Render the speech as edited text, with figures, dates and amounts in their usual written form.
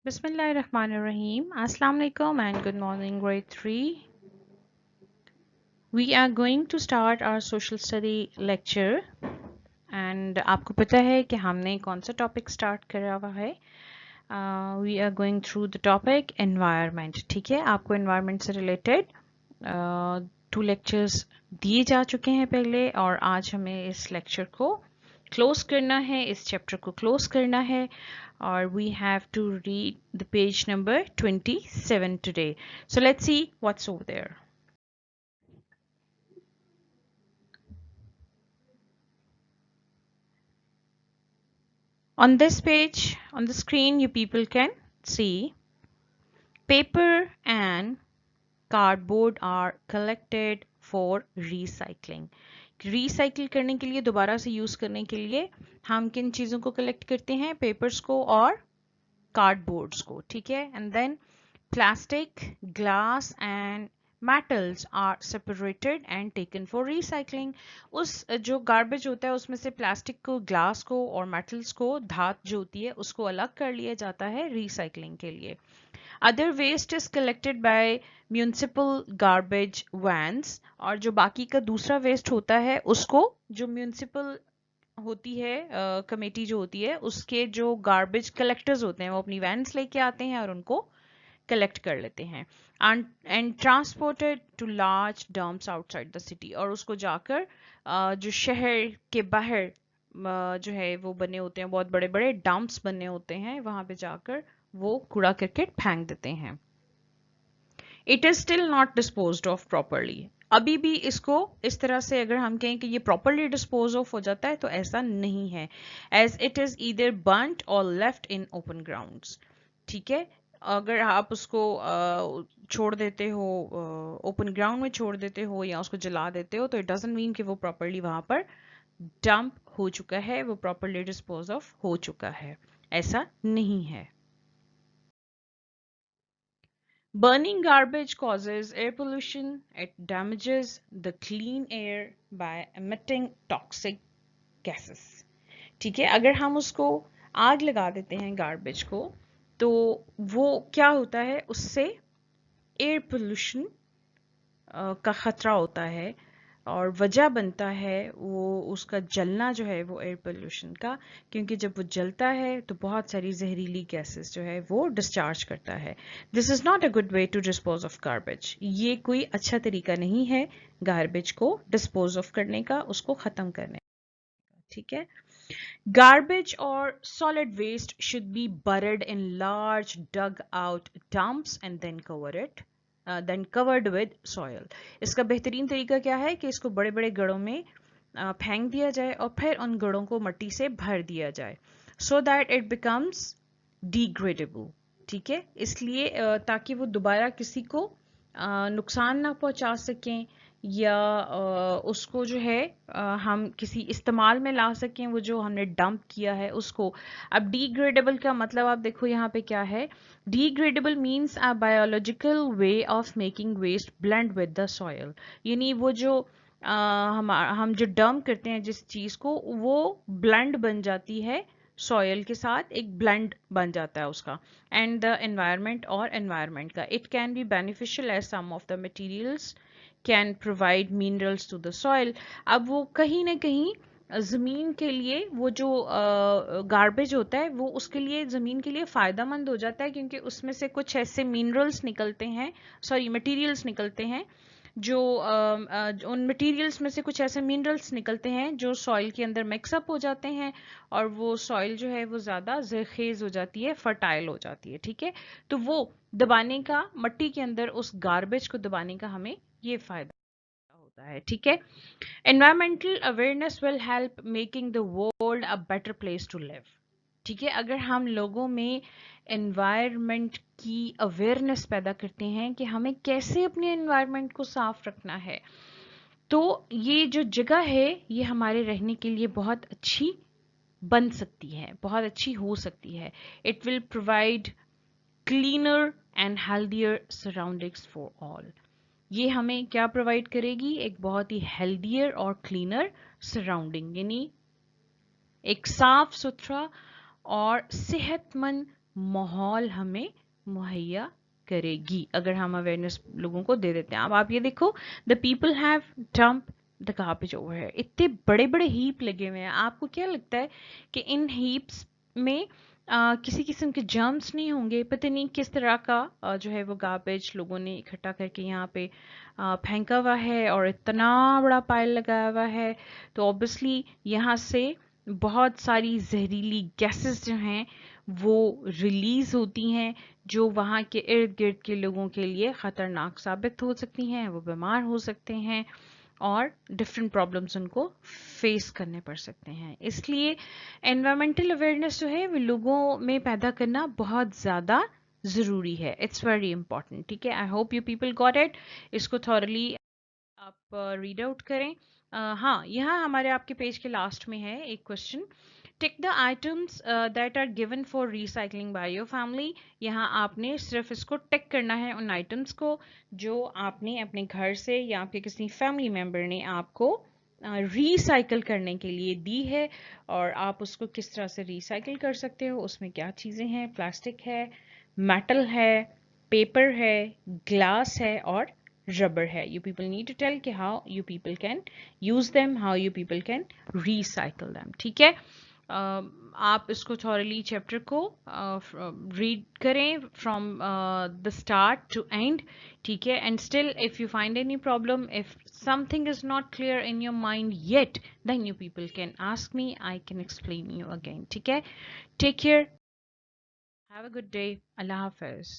Bismillahirrahmanirrahim. Assalamu alaikum and good morning, grade 3. We are going to start our social study lecture and आपको पता है कि हमने कौन सा टॉपिक स्टार्ट करा हुआ है. We are going through the topic environment. ठीक है, आपको environment से related 2 lectures दिए जा चुके हैं पहले और आज हमें इस lecture को close करना है, इस chapter को close करना है or we have to read the page number 27 today. So let's see what's over there. On this page, on the screen, you people can see paper and cardboard are collected for recycling. Recycle करने के लिए दोबारा से use करने के लिए हम किन चीजों को कलेक्ट करते हैं? पेपर्स को और कार्डबोर्ड्स को. ठीक है, and then plastic, glass and metals are separated and taken for recycling. उस जो गार्बेज होता है उसमें से प्लास्टिक को, ग्लास को और मेटल्स को, धात जो होती है उसको अलग कर लिया जाता है रिसाइकलिंग के लिए. Other waste is collected by municipal garbage vans. और जो बाकी का दूसरा वेस्ट होता है उसको जो म्यूनिसिपल होती है कमेटी जो होती है उसके जो गार्बेज कलेक्टर्स होते हैं वो अपनी वैन्स लेके आते हैं और उनको कलेक्ट कर लेते हैं and transported to large dumps outside the city. और उसको जाकर जो शहर के बाहर जो है वो बने होते हैं, बहुत बड़े बड़े डंप्स बने होते हैं, वहां पे जाकर वो कूड़ा करकट फेंक देते हैं. It is still not disposed of properly. अभी भी इसको इस तरह से अगर हम कहें कि ये प्रॉपरली डिस्पोज ऑफ हो जाता है तो ऐसा नहीं है, as it is either burnt or left in open grounds. ठीक है, अगर आप उसको छोड़ देते हो, ओपन ग्राउंड में छोड़ देते हो या उसको जला देते हो तो इट डजंट मीन कि वो प्रॉपरली वहां पर डंप हो चुका है, वो प्रॉपरली डिस्पोज ऑफ हो चुका है. ऐसा नहीं है. Burning garbage causes air pollution. It damages the clean air by emitting toxic gases. ठीक है, अगर हम उसको आग लगा देते हैं गार्बेज को तो वो क्या होता है, उससे एयर पोल्यूशन का खतरा होता है और वजह बनता है वो उसका जलना जो है वो एयर पोल्यूशन का, क्योंकि जब वो जलता है तो बहुत सारी जहरीली गैसेस जो है वो डिस्चार्ज करता है. This is not a good way to dispose of garbage. ये कोई अच्छा तरीका नहीं है गार्बेज को डिस्पोज ऑफ करने का, उसको खत्म करने का. ठीक है, garbage or solid waste should be buried in large dug out dumps and then covered with soil. इसका बेहतरीन तरीका क्या है कि इसको बड़े बड़े गड़ों में फेंक दिया जाए और फिर उन गड़ों को मिट्टी से भर दिया जाए so that it becomes degradable. ठीक है, इसलिए ताकि वो दोबारा किसी को नुकसान ना पहुंचा सकें या उसको जो है हम किसी इस्तेमाल में ला सकें, वो जो हमने डंप किया है उसको. अब डिग्रेडेबल का मतलब आप देखो यहाँ पे क्या है. Degradable means a biological way of making waste blend with the soil. यानी वो जो हम जो डंप करते हैं जिस चीज को, वो ब्लेंड बन जाती है सॉयल के साथ, एक ब्लेंड बन जाता है उसका. एंड द एनवायरमेंट और एनवायरमेंट का, it can be beneficial as some of the materials can provide minerals to the soil. अब वो कहीं ना कहीं ज़मीन के लिए वो जो गार्बेज होता है वो उसके लिए ज़मीन के लिए फ़ायदा मंद हो जाता है, क्योंकि उसमें से कुछ ऐसे मिनरल्स निकलते हैं, सॉरी मटेरियल्स निकलते हैं जो उन मटेरियल्स में से कुछ ऐसे मिनरल्स निकलते हैं जो सॉइल के अंदर मिक्सअप हो जाते हैं और वो सॉइल जो है वो ज़्यादा ज़रखेज़ हो जाती है, फर्टाइल हो जाती है. ठीक है, तो वो दबाने का, मट्टी के अंदर उस गार्बेज को दबाने का हमें ये फायदा होता है. ठीक है, environmental awareness will help making the world a better place to live. ठीक है, अगर हम लोगों में एनवायरनमेंट की अवेयरनेस पैदा करते हैं कि हमें कैसे अपने एनवायरनमेंट को साफ रखना है, तो ये जो जगह है ये हमारे रहने के लिए बहुत अच्छी बन सकती है, बहुत अच्छी हो सकती है. It will provide cleaner and healthier surroundings for all. ये हमें क्या प्रोवाइड करेगी? एक बहुत ही हेल्दियर और क्लीनर सराउंडिंग, यानी एक साफ सुथरा और सेहतमंद माहौल हमें मुहैया करेगी अगर हम अवेयरनेस लोगों को दे देते हैं। अब आप ये देखो, the people have dump the garbage over है, इतने बड़े बड़े हीप लगे हुए हैं। आपको क्या लगता है कि इन हीप्स में किसी किस्म के जर्म्स नहीं होंगे? पता नहीं किस तरह का जो है वो गार्बेज लोगों ने इकट्ठा करके यहाँ पे फेंका हुआ है और इतना बड़ा पाइल लगाया हुआ है। तो ऑब्वियसली यहाँ से बहुत सारी जहरीली गैसेस जो हैं वो रिलीज होती हैं, जो वहाँ के इर्द गिर्द के लोगों के लिए खतरनाक साबित हो सकती हैं, वो बीमार हो सकते हैं और डिफरेंट प्रॉब्लम्स उनको फेस करने पड़ सकते हैं। इसलिए एनवायरमेंटल अवेयरनेस जो है वो लोगों में पैदा करना बहुत ज़्यादा ज़रूरी है। It's very important. ठीक है, I hope you people got it. इसको थॉरली आप रीड आउट करें। हाँ, यहाँ हमारे आपके पेज के लास्ट में है एक question. Tick the items that are given for recycling by your family. यहाँ आपने सिर्फ इसको टिक करना है उन आइटम्स को जो आपने अपने घर से या आपके किसी फैमिली मेम्बर ने आपको रिसाइकल करने के लिए दी है, और आप उसको किस तरह से रिसाइकल कर सकते हो, उसमें क्या चीज़ें हैं। प्लास्टिक है, मेटल है, पेपर है, ग्लास है और रबर है। You people need to tell कि how you people can use them, how you people can recycle them. ठीक है, आप इसको थॉरली चैप्टर को रीड करें from the start to end. ठीक है, and still if you find any problem, if something is not clear in your mind yet, then you people can ask me, I can explain you again. ठीक है, take care, have a good day, Allah Hafiz.